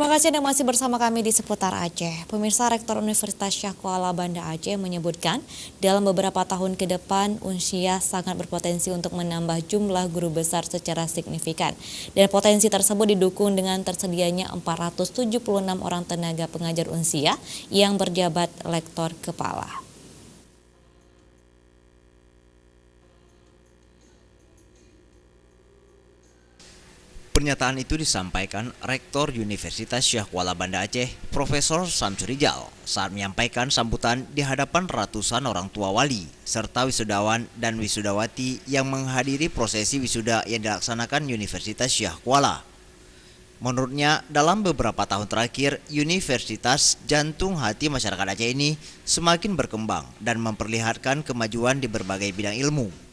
Terima kasih Anda masih bersama kami di Seputar Aceh. Pemirsa, Rektor Universitas Syah Kuala Banda Aceh menyebutkan dalam beberapa tahun ke depan Unsyah sangat berpotensi untuk menambah jumlah guru besar secara signifikan. Dan potensi tersebut didukung dengan tersedianya 476 orang tenaga pengajar Unsyah yang berjabat lektor kepala. Pernyataan itu disampaikan Rektor Universitas Syah Kuala Banda Aceh, Profesor Samsuri Rijal, saat menyampaikan sambutan di hadapan ratusan orang tua wali, serta wisudawan dan wisudawati yang menghadiri prosesi wisuda yang dilaksanakan Universitas Syah Kuala. Menurutnya, dalam beberapa tahun terakhir, Universitas Jantung Hati Masyarakat Aceh ini semakin berkembang dan memperlihatkan kemajuan di berbagai bidang ilmu.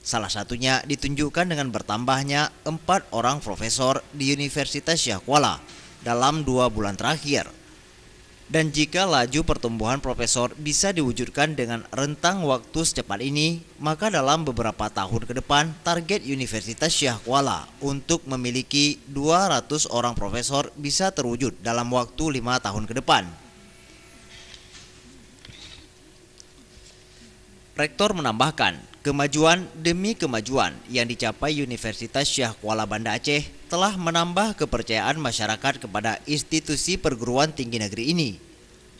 Salah satunya ditunjukkan dengan bertambahnya 4 orang profesor di Universitas Syah Kuala dalam 2 bulan terakhir. Dan jika laju pertumbuhan profesor bisa diwujudkan dengan rentang waktu secepat ini, maka dalam beberapa tahun ke depan target Universitas Syah Kuala untuk memiliki 200 orang profesor bisa terwujud dalam waktu 5 tahun ke depan. Rektor menambahkan, kemajuan demi kemajuan yang dicapai Universitas Syah Kuala Banda Aceh telah menambah kepercayaan masyarakat kepada institusi perguruan tinggi negeri ini.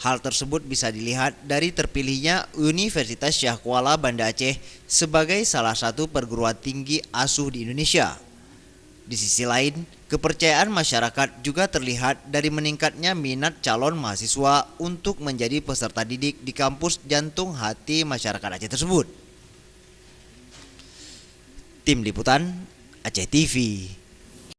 Hal tersebut bisa dilihat dari terpilihnya Universitas Syah Kuala Banda Aceh sebagai salah satu perguruan tinggi asuh di Indonesia. Di sisi lain, kepercayaan masyarakat juga terlihat dari meningkatnya minat calon mahasiswa untuk menjadi peserta didik di kampus Jantung Hati Masyarakat Aceh tersebut. Tim Liputan Aceh TV.